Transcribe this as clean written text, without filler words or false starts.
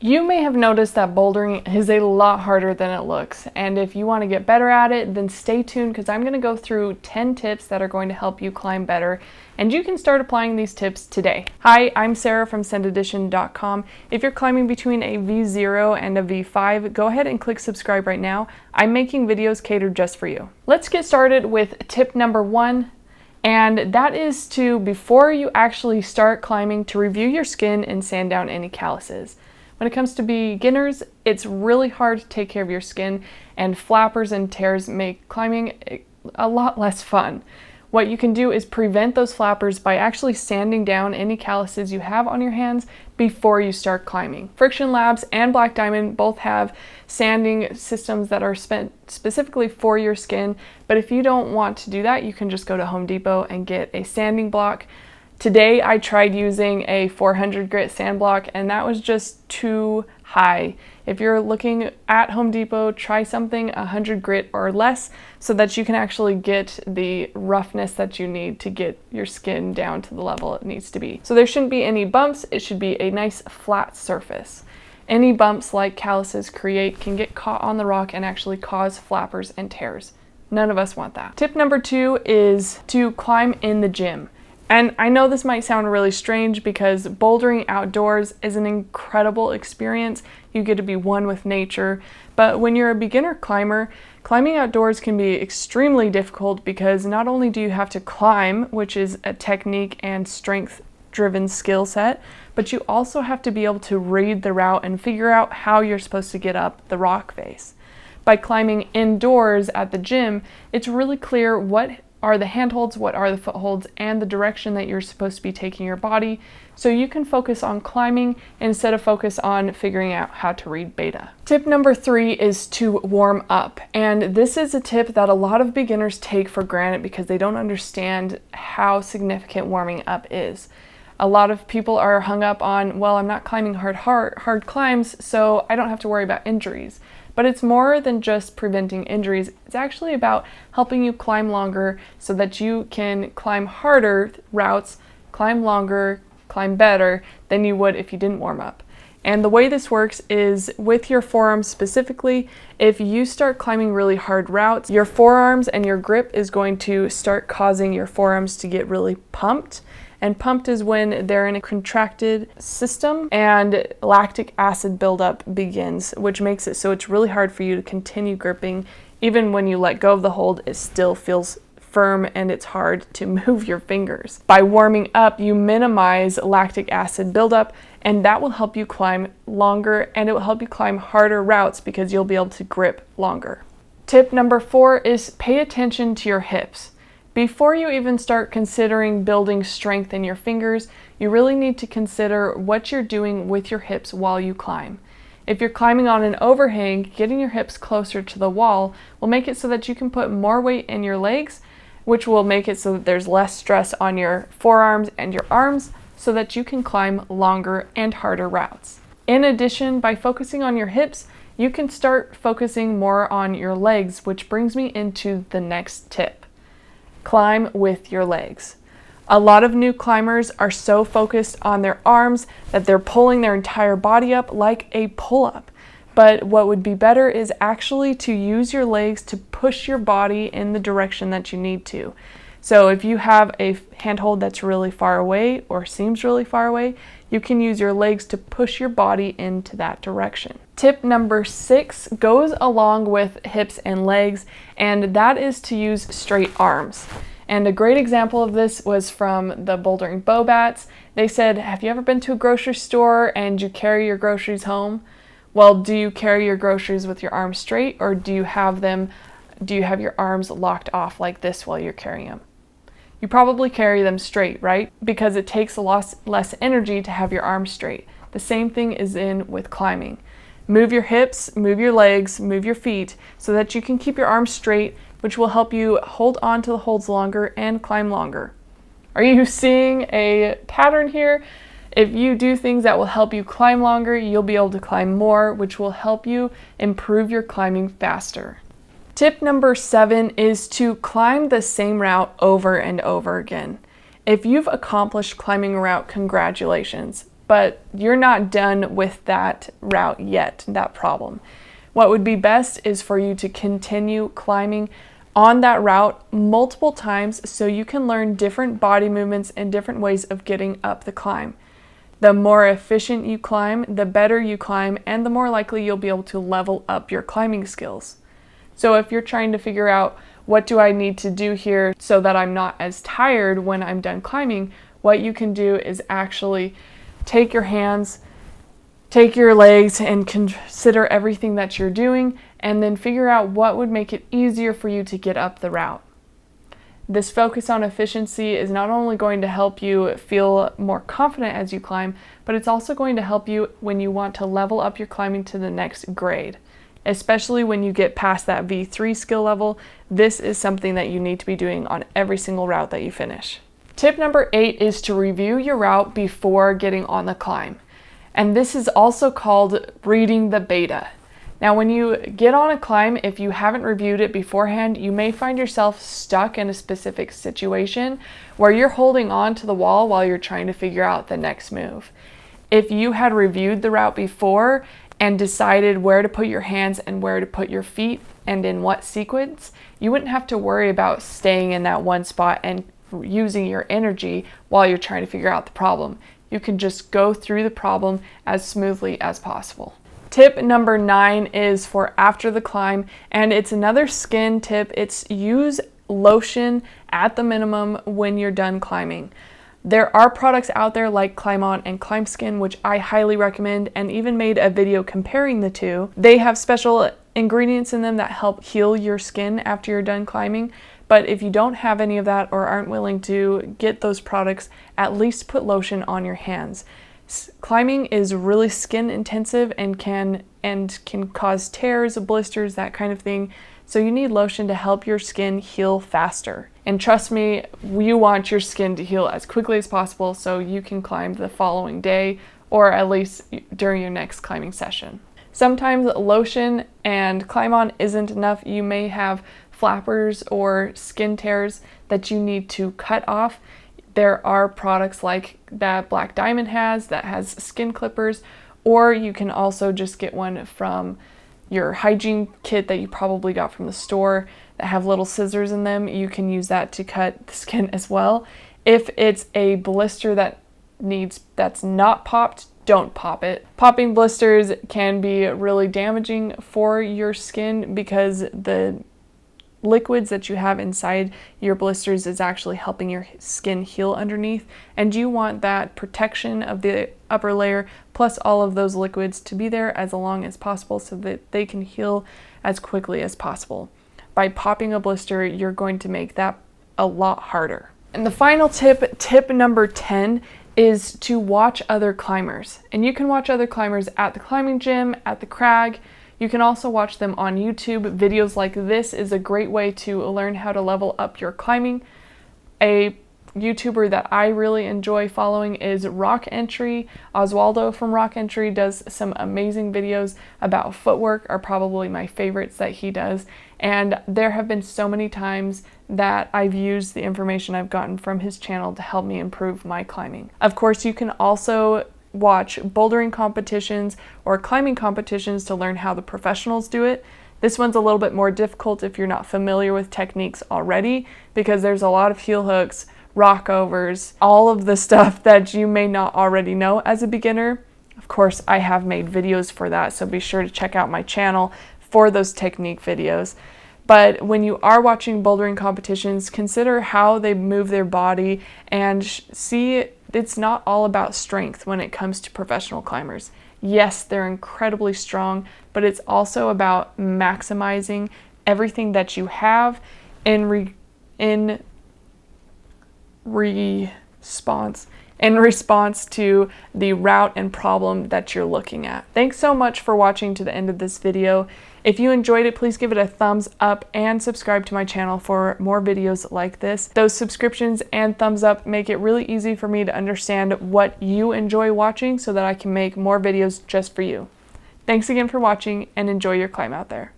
You may have noticed that bouldering is a lot harder than it looks, and if you want to get better at it, then stay tuned because I'm going to go through 10 tips that are going to help you climb better, and you can start applying these tips today. Hi, I'm Sarah from SendEdition.com. If you're climbing between a V0 and a V5, go ahead and click subscribe right now. I'm making videos catered just for you. Let's get started with tip number 1. And that is to, before you actually start climbing, to review your skin and sand down any calluses. When it comes to beginners, it's really hard to take care of your skin, and flappers and tears make climbing a lot less fun. What you can do is prevent those flappers by actually sanding down any calluses you have on your hands before you start climbing. Friction Labs and Black Diamond both have sanding systems that are spent specifically for your skin, but if you don't want to do that, you can just go to Home Depot and get a sanding block. Today I tried using a 400 grit sand block, and that was just too high. If you're looking at Home Depot, try something 100 grit or less so that you can actually get the roughness that you need to get your skin down to the level it needs to be. So there shouldn't be any bumps, it should be a nice flat surface. Any bumps like calluses create can get caught on the rock and actually cause flappers and tears. None of us want that. Tip number 2 is to climb in the gym. And I know this might sound really strange because bouldering outdoors is an incredible experience. You get to be one with nature. But when you're a beginner climber, climbing outdoors can be extremely difficult because not only do you have to climb, which is a technique and strength-driven skill set, but you also have to be able to read the route and figure out how you're supposed to get up the rock face. By climbing indoors at the gym, it's really clear what are the handholds, what are the footholds, and the direction that you're supposed to be taking your body, so you can focus on climbing instead of focus on figuring out how to read beta. Tip number 3 is to warm up, and this is a tip that a lot of beginners take for granted because they don't understand how significant warming up is. A lot of people are hung up on, well, I'm not climbing hard climbs, so I don't have to worry about injuries. But it's more than just preventing injuries. It's actually about helping you climb longer so that you can climb harder routes, climb longer, climb better than you would if you didn't warm up. And the way this works is with your forearms specifically. If you start climbing really hard routes, your forearms and your grip is going to start causing your forearms to get really pumped. And pumped is when they're in a contracted system and lactic acid buildup begins, which makes it so it's really hard for you to continue gripping. Even when you let go of the hold, it still feels firm and it's hard to move your fingers. By warming up, you minimize lactic acid buildup, and that will help you climb longer, and it will help you climb harder routes because you'll be able to grip longer. Tip number 4 is pay attention to your hips. Before you even start considering building strength in your fingers, you really need to consider what you're doing with your hips while you climb. If you're climbing on an overhang, getting your hips closer to the wall will make it so that you can put more weight in your legs, which will make it so that there's less stress on your forearms and your arms so that you can climb longer and harder routes. In addition, by focusing on your hips, you can start focusing more on your legs, which brings me into the next tip. Climb with your legs. A lot of new climbers are so focused on their arms that they're pulling their entire body up like a pull-up. But what would be better is actually to use your legs to push your body in the direction that you need to. So if you have a handhold that's really far away or seems really far away, you can use your legs to push your body into that direction. Tip number 6 goes along with hips and legs, and that is to use straight arms. And a great example of this was from the Bouldering Bow Bats. They said, have you ever been to a grocery store and you carry your groceries home? Well, do you carry your groceries with your arms straight, or do you have your arms locked off like this while you're carrying them? You probably carry them straight, right? Because it takes a lot less energy to have your arms straight. The same thing is in with climbing. Move your hips, move your legs, move your feet so that you can keep your arms straight, which will help you hold on to the holds longer and climb longer. Are you seeing a pattern here? If you do things that will help you climb longer, you'll be able to climb more, which will help you improve your climbing faster. Tip number 7 is to climb the same route over and over again. If you've accomplished climbing a route, congratulations. but you're not done with that route yet, that problem. What would be best is for you to continue climbing on that route multiple times so you can learn different body movements and different ways of getting up the climb. The more efficient you climb, the better you climb, and the more likely you'll be able to level up your climbing skills. So if you're trying to figure out what do I need to do here so that I'm not as tired when I'm done climbing, what you can do is actually take your hands, take your legs, and consider everything that you're doing, and then figure out what would make it easier for you to get up the route. This focus on efficiency is not only going to help you feel more confident as you climb, but it's also going to help you when you want to level up your climbing to the next grade. Especially when you get past that V3 skill level, this is something that you need to be doing on every single route that you finish. Tip number 8 is to review your route before getting on the climb. And this is also called reading the beta. Now, when you get on a climb, if you haven't reviewed it beforehand, you may find yourself stuck in a specific situation where you're holding on to the wall while you're trying to figure out the next move. If you had reviewed the route before and decided where to put your hands and where to put your feet and in what sequence, you wouldn't have to worry about staying in that one spot and using your energy while you're trying to figure out the problem. You can just go through the problem as smoothly as possible. Tip number 9 is for after the climb, and it's another skin tip. It's use lotion at the minimum when you're done climbing. There are products out there like Climb On and Climb Skin, which I highly recommend, and even made a video comparing the two. They have special ingredients in them that help heal your skin after you're done climbing. But if you don't have any of that or aren't willing to get those products, at least put lotion on your hands. Climbing is really skin intensive and can cause tears, blisters, that kind of thing. So you need lotion to help your skin heal faster. And trust me, you want your skin to heal as quickly as possible so you can climb the following day or at least during your next climbing session. Sometimes lotion and Climb On isn't enough. You may have flappers or skin tears that you need to cut off. There are products like that Black Diamond has that has skin clippers, or you can also just get one from your hygiene kit that you probably got from the store that have little scissors in them. You can use that to cut the skin as well. If it's a blister that's not popped, don't pop it. Popping blisters can be really damaging for your skin because the liquids that you have inside your blisters is actually helping your skin heal underneath, and you want that protection of the upper layer plus all of those liquids to be there as long as possible so that they can heal as quickly as possible. By popping a blister, you're going to make that a lot harder. And the final tip number 10, is to watch other climbers. And you can watch other climbers at the climbing gym, at the crag. You can also watch them on YouTube. Videos like this is a great way to learn how to level up your climbing. A YouTuber that I really enjoy following is Rock Entry. Oswaldo from Rock Entry does some amazing videos about footwork, are probably my favorites that he does. And there have been so many times that I've used the information I've gotten from his channel to help me improve my climbing. Of course, you can also watch bouldering competitions or climbing competitions to learn how the professionals do it. This one's a little bit more difficult if you're not familiar with techniques already, because there's a lot of heel hooks, rockovers, all of the stuff that you may not already know as a beginner. Of course, I have made videos for that, so be sure to check out my channel for those technique videos. But when you are watching bouldering competitions, consider how they move their body and see it's not all about strength when it comes to professional climbers. Yes, they're incredibly strong, but it's also about maximizing everything that you have in response to the route and problem that you're looking at. Thanks so much for watching to the end of this video. If you enjoyed it, please give it a thumbs up and subscribe to my channel for more videos like this. Those subscriptions and thumbs up make it really easy for me to understand what you enjoy watching so that I can make more videos just for you. Thanks again for watching and enjoy your climb out there.